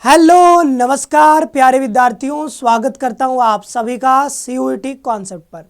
Hello नमस्कार प्यारे विद्यार्थियों, स्वागत करता हूं आप सभी का सीयूईटी कॉन्सेप्ट पर।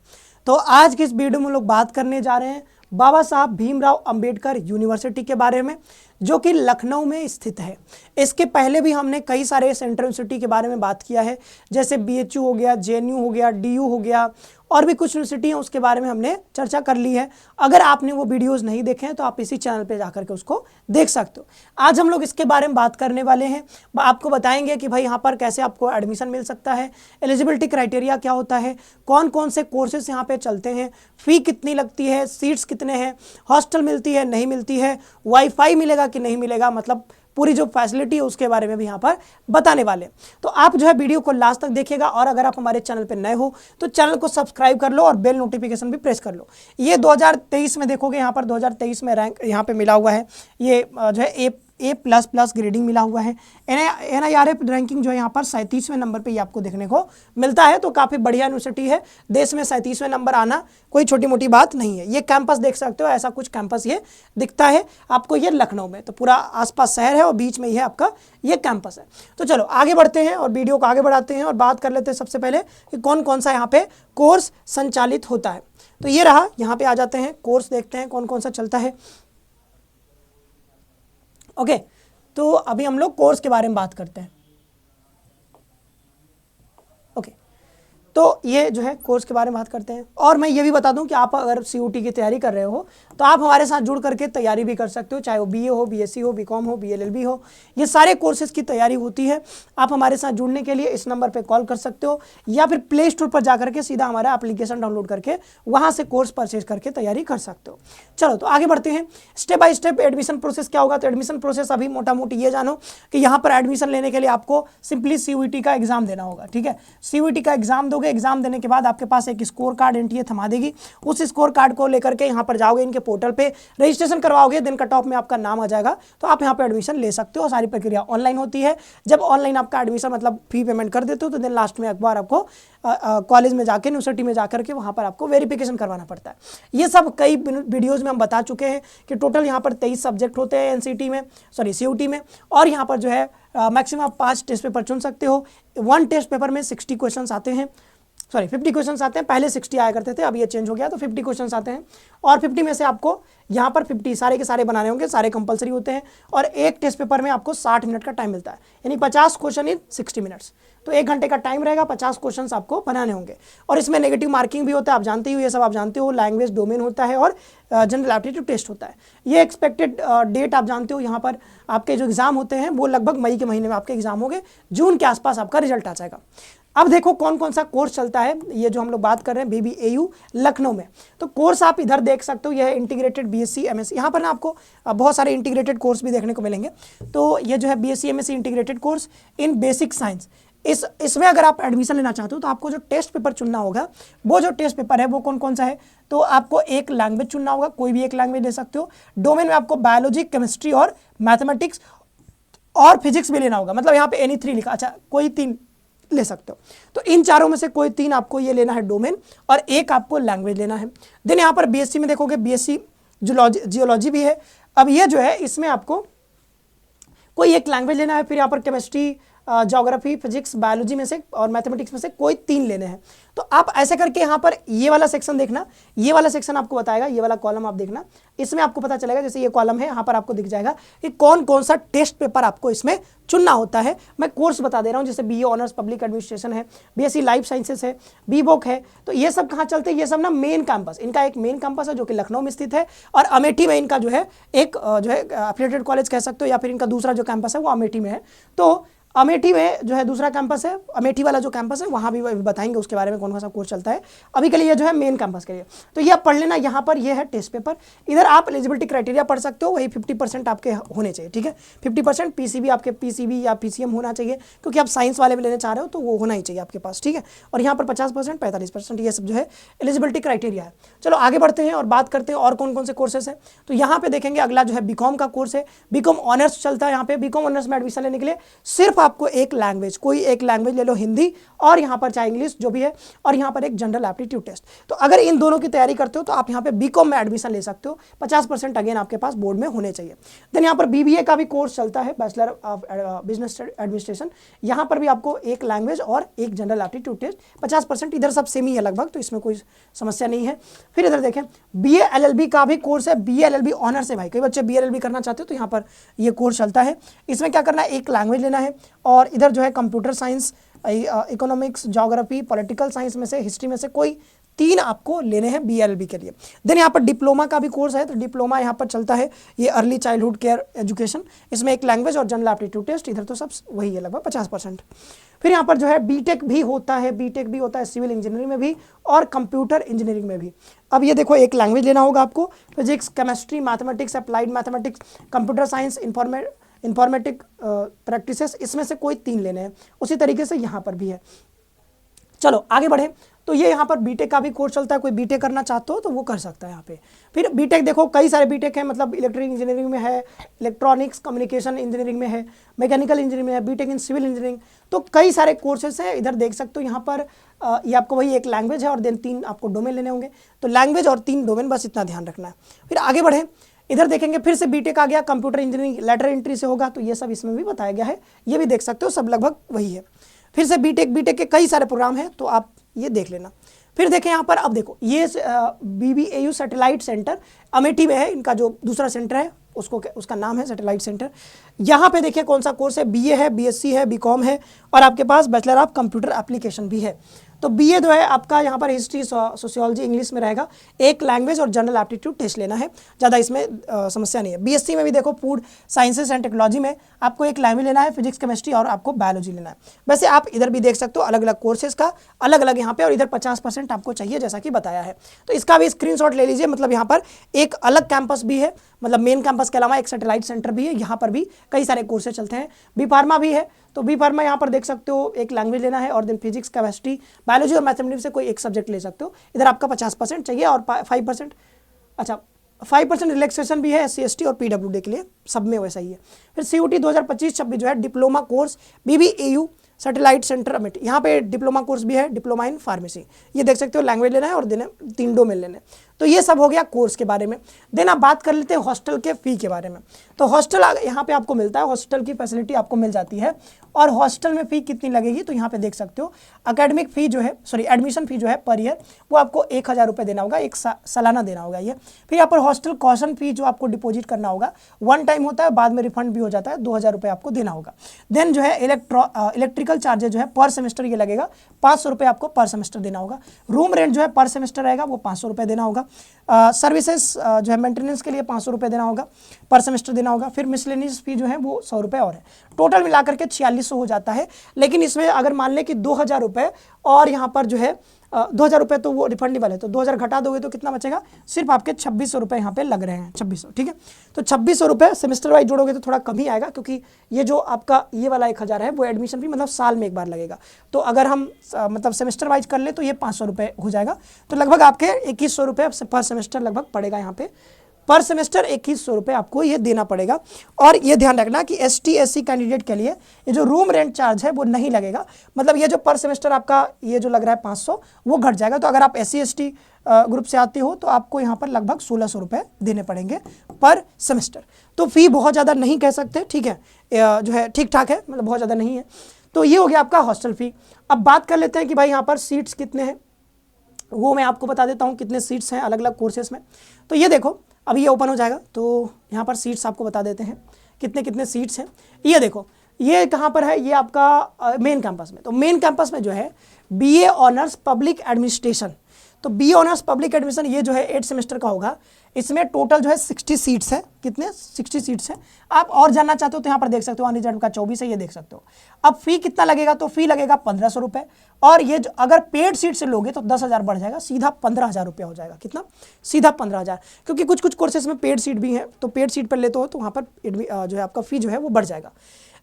तो आज की इस वीडियो में लोग बात करने जा रहे हैं बाबा साहब भीमराव अंबेडकर यूनिवर्सिटी के बारे में, जो कि लखनऊ में स्थित है। इसके पहले भी हमने कई सारे सेंट्रल यूनिवर्सिटी के बारे में बात किया है, जैसे बीएचयू हो गया, जेएनयू हो गया, डीयू हो गया, और भी कुछ यूनिवर्सिटी हैं उसके बारे में हमने चर्चा कर ली है। अगर आपने वो वीडियोस नहीं देखे हैं तो आप इसी चैनल पे जाकर के उसको देख सकते हो। आज हम लोग इसके बारे में बात करने वाले हैं। आपको बताएंगे कि भाई यहाँ पर कैसे आपको एडमिशन मिल सकता है, एलिजिबिलिटी क्राइटेरिया क्या होता है, कौन कौन से कोर्सेज यहाँ पे चलते हैं, फ़ी कितनी लगती है, सीट्स कितने हैं, हॉस्टल मिलती है नहीं मिलती है, वाईफाई मिलेगा कि नहीं मिलेगा, मतलब पूरी जो फैसिलिटी है उसके बारे में भी यहाँ पर बताने वाले। तो आप जो है वीडियो को लास्ट तक देखिएगा, और अगर आप हमारे चैनल पे नए हो तो चैनल को सब्सक्राइब कर लो और बेल नोटिफिकेशन भी प्रेस कर लो। ये 2023 में देखोगे, यहाँ पर 2023 में रैंक यहाँ पे मिला हुआ है, ये जो है A++ ग्रेडिंग मिला हुआ है। NIRF रैंकिंग जो है यहाँ पर 37वें नंबर पे ये आपको देखने को मिलता है। तो काफ़ी बढ़िया यूनिवर्सिटी है, देश में 37वें नंबर आना कोई छोटी मोटी बात नहीं है। ये कैंपस देख सकते हो, ऐसा कुछ कैंपस ये दिखता है आपको, ये लखनऊ में। तो पूरा आसपास शहर है और बीच में ही है आपका ये कैंपस है। तो चलो आगे बढ़ते हैं और वीडियो को आगे बढ़ाते हैं और बात कर लेते हैं सबसे पहले कि कौन कौन सा यहाँ पे कोर्स संचालित होता है। तो ये रहा, यहाँ पे आ जाते हैं, कोर्स देखते हैं कौन कौन सा चलता है। ओके, तो अभी हम लोग कोर्स के बारे में बात करते हैं। ओके, तो ये जो है कोर्स के बारे में बात करते हैं। और मैं ये भी बता दूं कि आप अगर सीयूटी की तैयारी कर रहे हो तो आप हमारे साथ जुड़ करके तैयारी भी कर सकते हो, चाहे वो बीए हो, बीएससी हो, बीकॉम हो, बीएलएलबी हो, ये सारे कोर्सेज की तैयारी होती है। आप हमारे साथ जुड़ने के लिए इस नंबर पे कॉल कर सकते हो, या फिर प्ले स्टोर पर जाकर के सीधा हमारा एप्लीकेशन डाउनलोड करके वहाँ से कोर्स परचेज करके तैयारी कर सकते हो। चलो तो आगे बढ़ते हैं, step by step admission process क्या होगा। तो एडमिशन प्रोसेस अभी मोटा मोटी ये जानो कि यहाँ पर एडमिशन लेने के लिए आपको सिंपली सीयूईटी का एग्जाम देना होगा। ठीक है, सीयूईटी का एग्जाम दोगे, एग्जाम देने के बाद आपके पास एक स्कोर कार्ड एनटीए थमा देगी। उस स्कोर कार्ड को लेकर के यहाँ पर जाओगे, इनके पोर्टल पे रजिस्ट्रेशन करवाओगे, दिन कट ऑफ में आपका नाम आ जाएगा, तो आप यहाँ पे एडमिशन ले सकते हो। सारी प्रक्रिया ऑनलाइन होती है। जब ऑनलाइन आपका एडमिशन मतलब फी पेमेंट कर देते हो तो दिन लास्ट में एक बार आपको कॉलेज में जाके, यूनिवर्सिटी में जाकर के वहाँ पर आपको वेरिफिकेशन करवाना पड़ता है। ये सब कई वीडियोज़ में हम बता चुके हैं कि टोटल यहाँ पर 23 सब्जेक्ट होते हैं एनसीटी में, सॉरी सीयूटी में, और यहाँ पर जो है मैक्सिमम आप 5 टेस्ट पेपर चुन सकते हो। 1 टेस्ट पेपर में 60 क्वेश्चन आते हैं, सॉरी 50 क्वेश्चन आते हैं। पहले 60 आया करते थे, अब ये चेंज हो गया, तो 50 क्वेश्चन आते हैं। और 50 में से आपको यहाँ पर 50 सारे के सारे बनाने होंगे, सारे कंपलसरी होते हैं। और एक टेस्ट पेपर में आपको 60 मिनट का टाइम मिलता है, यानी 50 क्वेश्चन इन 60 मिनट्स। तो 1 घंटे का टाइम रहेगा, 50 क्वेश्चन आपको बनाने होंगे। और इसमें नेगेटिव मार्किंग भी होता है, आप जानते हो, ये सब आप जानते हो। लैंग्वेज डोमेन होता है और जनरल एप्टीट्यूड टेस्ट होता है। ये एक्सपेक्टेड डेट आप जानते हो, यहाँ पर आपके जो एग्जाम होते हैं वो लगभग मई के महीने में आपके एग्जाम होंगे, जून के आसपास आपका रिजल्ट आ जाएगा। अब देखो कौन कौन सा कोर्स चलता है, ये जो हम लोग बात कर रहे हैं BBAU लखनऊ में। तो कोर्स आप इधर देख सकते हो, यह है इंटीग्रेटेड BSc MSc। यहाँ पर ना आपको बहुत सारे इंटीग्रेटेड कोर्स भी देखने को मिलेंगे। तो ये जो है BSc MSc integrated course in basic science, इसमें अगर आप एडमिशन लेना चाहते हो तो आपको जो टेस्ट पेपर चुनना होगा, वो जो टेस्ट पेपर है वो कौन कौन सा है। तो आपको एक लैंग्वेज चुनना होगा, कोई भी एक लैंग्वेज ले सकते हो। डोमेन में आपको बायोलॉजी, केमिस्ट्री और मैथमेटिक्स और फिजिक्स भी लेना होगा, मतलब यहाँ पे एनी 3 लिखा, अच्छा कोई 3 ले सकते हो। तो इन चारों में से कोई 3 आपको ये लेना है डोमेन, और एक आपको लैंग्वेज लेना है। देन यहाँ पर BSc में देखोगे, BSc जियोलॉजी भी है। अब ये जो है इसमें आपको कोई एक लैंग्वेज लेना है, फिर यहाँ पर केमिस्ट्री, ज्योग्राफी, फिजिक्स, बायोलॉजी में से और मैथमेटिक्स में से कोई 3 लेने हैं। तो आप ऐसे करके यहाँ पर ये वाला सेक्शन देखना, ये वाला सेक्शन आपको बताएगा, ये वाला कॉलम आप देखना, इसमें आपको पता चलेगा, जैसे ये कॉलम है यहाँ पर आपको दिख जाएगा कि कौन कौन सा टेस्ट पेपर आपको इसमें चुनना होता है। मैं कोर्स बता दे रहा हूँ, जैसे BA ऑनर्स पब्लिक एडमिनिस्ट्रेशन है, BSc लाइफ साइंसेस है, BVOC है। तो ये सब कहाँ चलते हैं, ये सब ना मेन कैंपस, इनका एक मेन कैंपस है जो कि लखनऊ में स्थित है, और अमेठी में इनका जो है एक जो है एफिलिएटेड कॉलेज कह सकते हो, या फिर इनका दूसरा जो कैंपस है वो अमेठी में है। तो अमेठी में जो है दूसरा कैंपस है, अमेठी वाला जो कैंपस है वहाँ भी बताएंगे उसके बारे में कौन कौन सा कोर्स चलता है। अभी के लिए ये जो है मेन कैंपस के लिए, तो ये आप पढ़ लेना। यहाँ पर ये है टेस्ट पेपर, इधर आप एलिजिबिलिटी क्राइटेरिया पढ़ सकते हो, वही 50% आपके होने चाहिए। ठीक है, 50% PCB आपके PCB या PCM होना चाहिए, क्योंकि आप साइंस वाले में लेने चाह रहे हो तो वो होना ही चाहिए आपके पास। ठीक है, और यहाँ पर 50%, 45%, ये सब जो है एलिजिबिलिटी क्राइटेरिया है। चलो आगे बढ़ते हैं और बात करते हैं और कौन कौन से कोर्सेस हैं। तो यहाँ पे देखेंगे अगला जो है बीकॉम का कोर्स है, बीकॉम ऑनर्स चलता है। यहाँ पे बीकॉम ऑनर्स में एडमिशन लेने के लिए सिर्फ आपको एक लैंग्वेज, कोई एक लैंग्वेज ले लो, हिंदी और यहाँ पर चाहे इंग्लिश जो भी है, और यहाँ पर एक जनरल एप्टीट्यूड टेस्ट। तो अगर इन दोनों की तैयारी करते हो तो आप यहाँ पे बीकॉम में एडमिशन ले सकते हो। 50% अगेन आपके पास बोर्ड में होने चाहिए। देन यहाँ पर बीबीए का भी कोर्स चलता है, बैचलर ऑफ बिजनेस एडमिनिस्ट्रेशन। यहाँ पर भी आपको एक लैंग्वेज और एक जनरल एप्टीट्यूड टेस्ट, 50%। इधर सब सेम ही है लगभग, तो इसमें कोई समस्या नहीं है। फिर इधर देखें, बीए एलएलबी का भी कोर्स है। बीए एलएलबी ऑनर्स है भाई, कई बच्चे बीए एलएलबी करना चाहते हो तो यहाँ पर ये कोर्स चलता है। इसमें क्या करना है, एक लैंग्वेज लेना है, और इधर जो है computer science, economics, geography, political science में से, हिस्ट्री में से कोई 3 आपको लेने हैं बीएलएलबी के लिए। देन यहाँ पर डिप्लोमा का भी कोर्स है, तो डिप्लोमा यहाँ पर चलता है ये अर्ली चाइल्डहुड केयर एजुकेशन। इसमें एक लैंग्वेज और जनरल एप्टीट्यूड टेस्ट, इधर तो सब वही है लगभग 50%। फिर यहाँ पर जो है बीटेक भी होता है, बीटेक भी होता है सिविल इंजीनियरिंग में भी और कंप्यूटर इंजीनियरिंग में भी। अब ये देखो, एक लैंग्वेज लेना होगा आपको, physics, chemistry, mathematics, applied mathematics, computer science, informatic practices, इसमें से कोई 3 लेने हैं। उसी तरीके से यहाँ पर भी है। चलो आगे बढ़े, तो ये यहाँ पर बीटेक का भी कोर्स चलता है, कोई बीटेक करना चाहते हो तो वो कर सकता है यहाँ पे। फिर बीटेक देखो, कई सारे बीटेक हैं, मतलब इलेक्ट्रिक इंजीनियरिंग में है, इलेक्ट्रॉनिक्स कम्युनिकेशन इंजीनियरिंग में है, मैकेनिकल इंजीनियरिंग में है, बीटेक इन सिविल इंजीनियरिंग, तो कई सारे कोर्सेस हैं। इधर देख सकते हो, यहाँ पर ये आपको वही एक लैंग्वेज है और देन 3 आपको डोमेन लेने होंगे, तो लैंग्वेज और 3 डोमेन, बस इतना ध्यान रखना है। फिर आगे बढ़े, इधर देखेंगे, फिर से बीटेक आ गया, कंप्यूटर इंजीनियरिंग लेटर एंट्री से होगा, तो ये सब इसमें भी बताया गया है, ये भी देख सकते हो, सब लगभग वही है। फिर से बीटेक के कई सारे प्रोग्राम हैं, तो आप ये देख लेना। फिर देखें यहाँ पर, अब देखो ये BBAU सैटेलाइट सेंटर अमेठी में है, इनका जो दूसरा सेंटर है उसका नाम है सैटेलाइट सेंटर। यहाँ पे देखिए कौन सा कोर्स है, बीए है, बीएससी है, बीकॉम है, और आपके पास बैचलर ऑफ कंप्यूटर एप्लीकेशन भी है। तो बीए जो है आपका यहाँ पर हिस्ट्री, सोशियोलॉजी, इंग्लिश में रहेगा, एक लैंग्वेज और जनरल एप्टीट्यूड टेस्ट लेना है, ज़्यादा इसमें समस्या नहीं है। बीएससी में भी देखो, फूड साइंसेस एंड टेक्नोलॉजी में आपको एक लैंग्वेज लेना है, फिजिक्स, केमिस्ट्री और आपको बायोलॉजी लेना है। वैसे आप इधर भी देख सकते हो, अलग अलग कोर्सेज का अलग अलग यहाँ पे, और इधर 50% आपको चाहिए जैसा कि बताया है, तो इसका भी स्क्रीनशॉट ले लीजिए। मतलब यहाँ पर एक अलग कैंपस भी है, मतलब मेन कैंपस के अलावा एक सैटेलाइट सेंटर भी है, यहाँ पर भी कई सारे कोर्सेज चलते हैं। बी फार्मा भी है, तो बी फार्मा यहाँ पर देख सकते हो, एक लैंग्वेज लेना है और देन फिजिक्स, केमिस्ट्री, बायोलॉजी और मैथमेटिक्स से कोई एक सब्जेक्ट ले सकते हो। इधर आपका 50% चाहिए और 5%, अच्छा 5% रिलैक्सेशन भी है SC ST और PWD के लिए, सब में वैसा ही है। फिर CUT 2025-26 जो है diploma course BBAU satellite centre Amethi, यहाँ पे डिप्लोमा कोर्स भी है, डिप्लोमा इन फार्मेसी, ये देख सकते हो, लैंग्वेज लेना है और देना 3 डोमेन लेने। तो ये सब हो गया कोर्स के बारे में। देन आप बात कर लेते हैं हॉस्टल के फ़ी के बारे में। तो हॉस्टल यहाँ पे आपको मिलता है, हॉस्टल की फैसिलिटी आपको मिल जाती है, और हॉस्टल में फ़ी कितनी लगेगी तो यहाँ पे देख सकते हो। एकेडमिक फ़ी जो है, सॉरी एडमिशन फ़ी जो है पर ईयर, वो आपको 1000 रुपये देना होगा, एक सालाना देना होगा ये। फिर यहाँ पर हॉस्टल कॉशन फ़ी जो आपको डिपॉजिट करना होगा, 1 टाइम होता है, बाद में रिफंड भी हो जाता है, 2000 रुपये आपको देना होगा। देन जो है इलेक्ट्रिकल चार्जेज जो है पर सेमेस्टर ये लगेगा, 500 रुपये आपको पर सेमेस्टर देना होगा। रूम रेंट जो है पर सेमेस्टर रहेगा, वो 500 रुपये देना होगा। सर्विसेज जो है मेंटेनेंस के लिए 500 रुपये देना होगा, पर सेमेस्टर देना होगा। फिर मिसलेनियस फी जो है वो 100 रुपये और है, टोटल मिलाकर के 4600 हो जाता है। लेकिन इसमें अगर मान लें कि 2000 रुपये और यहाँ पर जो है 2000 रुपये तो वो रिफंडेबल है, तो 2000 घटा दोगे तो कितना बचेगा, सिर्फ आपके 2600 रुपये यहाँ पे लग रहे हैं, 2600, ठीक है। तो 2600 रुपये सेमेस्टर वाइज जोड़ोगे तो थोड़ा कम ही आएगा, क्योंकि ये जो आपका ये वाला 1000 है वो एडमिशन फी मतलब साल में एक बार लगेगा। तो अगर हम मतलब सेमेस्टर वाइज कर ले तो ये 500 रुपये हो जाएगा, तो लगभग आपके 2100 रुपये पर सेमेस्टर लगभग पड़ेगा यहाँ पे, पर सेमेस्टर 2100 रुपये आपको ये देना पड़ेगा। और ये ध्यान रखना कि ST SC कैंडिडेट के लिए ये जो रूम रेंट चार्ज है वो नहीं लगेगा, मतलब ये जो पर सेमेस्टर आपका ये जो लग रहा है 500 वो घट जाएगा। तो अगर आप SC ST ग्रुप से आते हो तो आपको यहाँ पर लगभग 1600 रुपये देने पड़ेंगे पर सेमेस्टर। तो फ़ी बहुत ज़्यादा नहीं कह सकते, ठीक है, जो है ठीक ठाक है, मतलब बहुत ज़्यादा नहीं है। तो ये हो गया आपका हॉस्टल फ़ी। अब बात कर लेते हैं कि भाई यहाँ पर सीट्स कितने हैं, वो मैं आपको बता देता हूँ कितने सीट्स हैं अलग अलग कोर्सेज में। तो ये देखो अभी ये ओपन हो जाएगा, तो यहाँ पर सीट्स आपको बता देते हैं कितने कितने सीट्स हैं। ये देखो ये कहाँ पर है, ये आपका मेन कैंपस में। तो मेन कैंपस में जो है BA ऑनर्स पब्लिक एडमिनिस्ट्रेशन, तो BA ऑनर्स पब्लिक एडमिशन ये जो है 8 सेमेस्टर का होगा। इसमें टोटल जो है 60 सीट्स है, कितने 60 सीट्स हैं। आप और जानना चाहते हो तो यहाँ पर देख सकते हो, अनरिजर्व का 24 है, ये देख सकते हो। अब फ़ी कितना लगेगा, तो फ़ी लगेगा 1500 रुपये, और ये जो अगर पेड सीट से लोगे तो 10,000 बढ़ जाएगा, सीधा 15,000 रुपया हो जाएगा। कितना, सीधा 15,000, क्योंकि कुछ कुछ कोर्सेज में पेड सीट भी है, तो पेड सीट पर लेते हो तो वहाँ पर जो है आपका फ़ी जो है वो बढ़ जाएगा।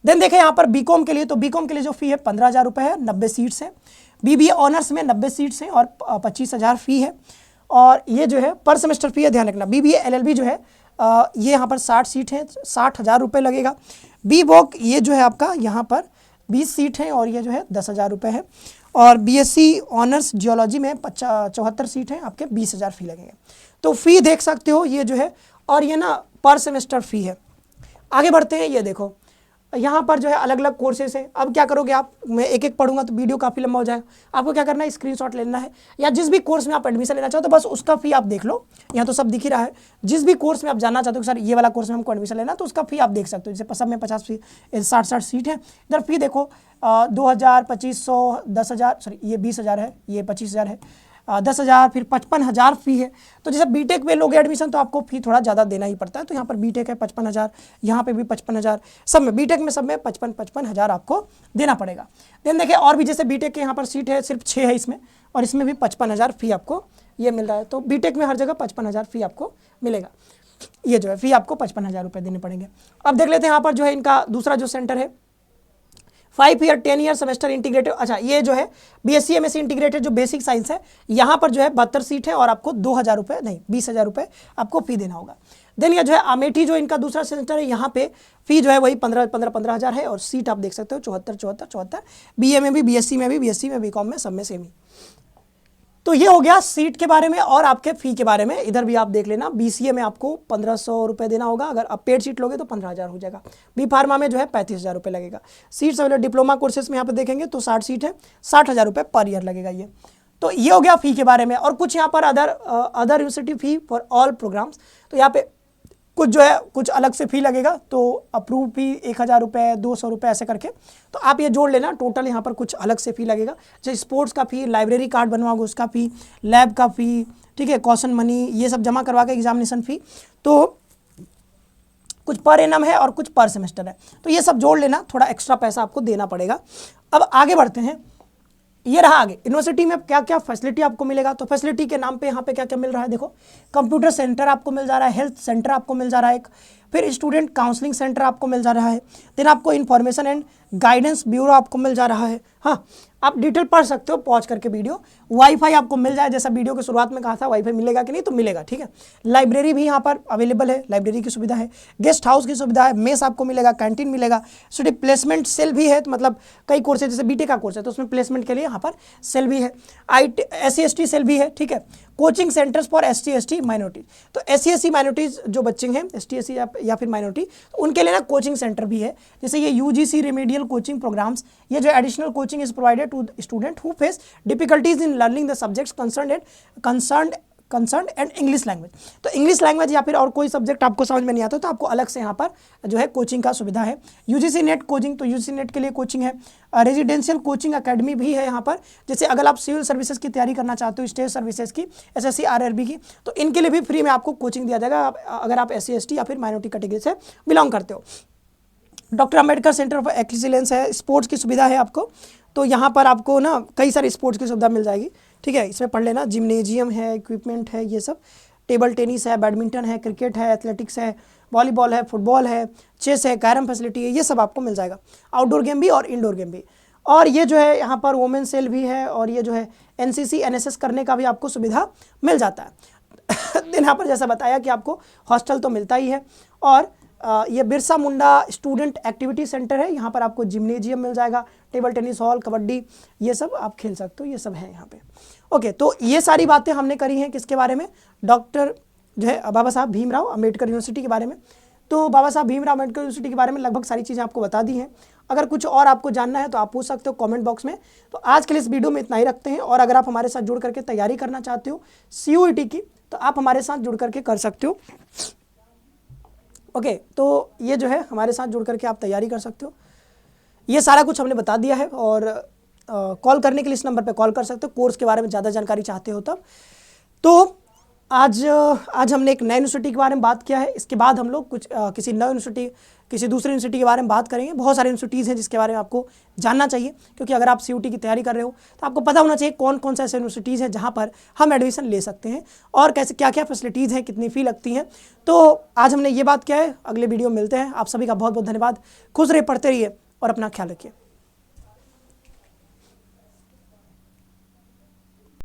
देन देखें यहाँ पर बीकॉम के लिए, तो बीकॉम के लिए जो फ़ी है 15,000 रुपये है, 90 सीट्स हैं। BBA ऑनर्स में 90 सीट्स हैं और 25,000 फ़ी है। और ये जो है पर सेमेस्टर फ़ी है, ध्यान रखना। BBA LLB जो है ये यहाँ पर 60 सीट है, 60,000 रुपये लगेगा। BVOC ये जो है आपका यहाँ पर 20 सीट हैं और ये जो है 10,000 रुपये है। और बीएससी ऑनर्स जियोलॉजी में 74 सीट हैं, आपके 20,000 फ़ी लगेंगे। तो फ़ी देख सकते हो ये जो है, और ये ना पर सेमेस्टर फ़ी है। आगे बढ़ते हैं, ये देखो यहाँ पर जो है अलग अलग कोर्सेज हैं। अब क्या करोगे आप, मैं एक एक पढ़ूंगा तो वीडियो काफ़ी लंबा हो जाएगा। आपको क्या करना है, स्क्रीनशॉट लेना है, या जिस भी कोर्स में आप एडमिशन लेना चाहो तो बस उसका फ़ी आप देख लो। यहाँ तो सब दिख ही रहा है। जिस भी कोर्स में आप जानना चाहते हो सर ये वाला कोर्स में हमको एडमिशन लेना, तो उसका फ़ी आप देख सकते हो। जैसे सब में 50 फी 60 सीट है। इधर फ़ी देखो 2,000, 2,500, 10,000, सॉरी ये 20,000 है, ये 25,000 है, 10,000, फिर 55,000 फ़ी है। तो जैसे बीटेक में लोगे एडमिशन तो आपको फ़ी थोड़ा ज़्यादा देना ही पड़ता है। तो यहाँ पर बीटेक है 55,000, यहाँ पे भी 55,000, सब में बीटेक में सब में 55,000 आपको देना पड़ेगा। देन देखिए और भी जैसे बीटेक के यहाँ पर सीट है सिर्फ 6 है इसमें, और इसमें भी 55,000 फ़ी आपको ये मिल रहा है। तो बीटेक में हर जगह 55,000 फ़ी आपको मिलेगा। ये जो है फ़ी आपको 55,000 रुपये देने पड़ेंगे। अब देख लेते हैं यहाँ पर जो है इनका दूसरा जो सेंटर है 5 ईयर 10 ईयर सेमेस्टर इंटीग्रेटेड। अच्छा ये जो है बीएससी एमएससी इंटीग्रेटेड जो बेसिक साइंस है, यहाँ पर जो है 72 सीट है और आपको 2,000 रुपये नहीं 20,000 रुपये आपको फ़ी देना होगा। देन ये जो है अमेठी जो इनका दूसरा सेंटर है, यहाँ पे फ़ी जो है वही 15,000 है, और सीट आप देख सकते हो 74। बीए में भी, बीएससी में भी, बीएससी में, बीकॉम में, सब में सेम ही। तो ये हो गया सीट के बारे में और आपके फ़ी के बारे में। इधर भी आप देख लेना, बीसीए में आपको 1,500 रुपये देना होगा, अगर आप पेड सीट लोगे तो 15,000 हो जाएगा। बी फार्मा में जो है 35,000 रुपये लगेगा। सीट्स अवेलेबल डिप्लोमा कोर्सेज में यहाँ पे देखेंगे तो 60 सीट है, 60,000 रुपये पर ईयर लगेगा ये। तो ये हो गया फ़ी के बारे में। और कुछ यहाँ पर other university fee for all programmes, तो यहाँ पे कुछ जो है कुछ अलग से फ़ी लगेगा। तो अप्रूव फ़ी 1,000 रुपये, 200 रुपये ऐसे करके, तो आप ये जोड़ लेना। टोटल यहाँ पर कुछ अलग से फ़ी लगेगा, जैसे स्पोर्ट्स का फ़ी, लाइब्रेरी कार्ड बनवाओगे उसका फ़ी, लैब का फ़ी, ठीक है, कॉशन मनी, ये सब जमा करवा के एग्जामिनेशन फ़ी। तो कुछ पर एनम है और कुछ पर सेमेस्टर है, तो ये सब जोड़ लेना, थोड़ा एक्स्ट्रा पैसा आपको देना पड़ेगा। अब आगे बढ़ते हैं, ये रहा आगे यूनिवर्सिटी में क्या क्या फैसिलिटी आपको मिलेगा। तो फैसिलिटी के नाम पे यहाँ पे क्या क्या मिल रहा है, देखो कंप्यूटर सेंटर आपको मिल जा रहा है, हेल्थ सेंटर आपको मिल जा रहा है एक, फिर स्टूडेंट काउंसलिंग सेंटर आपको मिल जा रहा है, देन आपको इंफॉर्मेशन एंड गाइडेंस ब्यूरो आपको मिल जा रहा है। हाँ, आप डिटेल पढ़ सकते हो पॉज करके वीडियो। वाईफाई आपको मिल जाए, जैसा वीडियो की शुरुआत में कहा था वाईफाई मिलेगा कि नहीं, तो मिलेगा, ठीक है। लाइब्रेरी भी यहाँ पर अवेलेबल है, लाइब्रेरी की सुविधा है, गेस्ट हाउस की सुविधा है, मेस आपको मिलेगा, कैंटीन मिलेगा, स्टूडेंट प्लेसमेंट सेल भी है, तो मतलब कई कोर्स है, जैसे बीटेक का कोर्स है तो उसमें प्लेसमेंट के लिए यहाँ पर सेल भी है, SC ST सेल भी है, ठीक है। Coaching centres for SC ST minority, तो SC SC माइनॉरिटीज जो बच्चे हैं ST SC या फिर माइनॉरिटी, तो उनके लिए ना कोचिंग सेंटर भी है, जैसे ये UGC रेमेडियल कोचिंग प्रोग्राम्स। ये जो additional coaching is provided to student who face difficulties in learning the subjects concern and English language. तो इंग्लिश लैंग्वेज या फिर और कोई सब्जेक्ट आपको समझ में नहीं आता तो आपको अलग से यहाँ पर जो है कोचिंग का सुविधा है। UGC नेट कोचिंग, तो UGC नेट के लिए कोचिंग है। रेजिडेंशियल कोचिंग एकेडमी भी है यहाँ पर, जैसे अगर आप सिविल सर्विसेज की तैयारी करना चाहते हो, स्टेट सर्विसेज की, SSC RRB की, तो इनके लिए भी फ्री में आपको कोचिंग दिया जाएगा अगर आप SC ST या फिर माइनॉरिटी कैटेगरी से बिलोंग करते हो। Doctor Ambedkar centre of excellence है, स्पोर्ट्स की सुविधा है आपको, तो यहाँ पर आपको ना कई सारी स्पोर्ट्स की सुविधा मिल जाएगी, ठीक है। इसमें पढ़ लेना, जिम्नेजियम है, इक्विपमेंट है, ये सब, टेबल टेनिस है, बैडमिंटन है, क्रिकेट है, एथलेटिक्स है, वॉलीबॉल है, फुटबॉल है, चेस है, कैरम फैसिलिटी है, ये सब आपको मिल जाएगा। आउटडोर गेम भी और इंडोर गेम भी। और ये जो है यहाँ पर वोमेन सेल भी है, और ये जो है NCC NSS करने का भी आपको सुविधा मिल जाता है। दिन यहाँ पर जैसा बताया कि आपको हॉस्टल तो मिलता ही है, और ये Birsa Munda student activity centre है, यहाँ पर आपको जिम्नेजियम मिल जाएगा, टेबल टेनिस हॉल, कबड्डी, ये सब आप खेल सकते हो, ये सब है यहाँ पे। ओके, तो ये सारी बातें हमने करी हैं किसके बारे में, डॉक्टर जो है बाबा साहब भीमराव अम्बेडकर यूनिवर्सिटी के बारे में। तो बाबा साहब भीमराव अम्बेडकर यूनिवर्सिटी के बारे में लगभग सारी चीज़ें आपको बता दी हैं। अगर कुछ और आपको जानना है तो आप पूछ सकते हो कमेंट बॉक्स में। तो आज के लिए इस वीडियो में इतना ही रखते हैं, और अगर आप हमारे साथ जुड़ करके तैयारी करना चाहते हो CUET की, तो आप हमारे साथ जुड़ करके कर सकते हो। ओके, तो ये जो है हमारे साथ जुड़ करके आप तैयारी कर सकते हो। ये सारा कुछ हमने बता दिया है, और कॉल करने के लिए इस नंबर पे कॉल कर सकते हो, कोर्स के बारे में ज़्यादा जानकारी चाहते हो तब। तो आज हमने एक नई यूनिवर्सिटी के बारे में बात किया है। इसके बाद हम लोग कुछ किसी नई यूनिवर्सिटी, किसी दूसरी यूनिवर्सिटी के बारे में बात करेंगे। बहुत सारी यूनिवर्सिटीज़ हैं जिसके बारे में आपको जानना चाहिए, क्योंकि अगर आप CUET की तैयारी कर रहे हो तो आपको पता होना चाहिए कौन कौन सा ऐसे यूनिवर्सिटीज़ हैं जहाँ पर हम एडमिशन ले सकते हैं, और कैसे क्या क्या फैसिलिटीज़ हैं, कितनी फ़ी लगती हैं। तो आज हमने ये बात किया है, अगले वीडियो में मिलते हैं। आप सभी का बहुत बहुत धन्यवाद। खुश रहिए, पढ़ते रहिए और अपना ख्याल रखिए।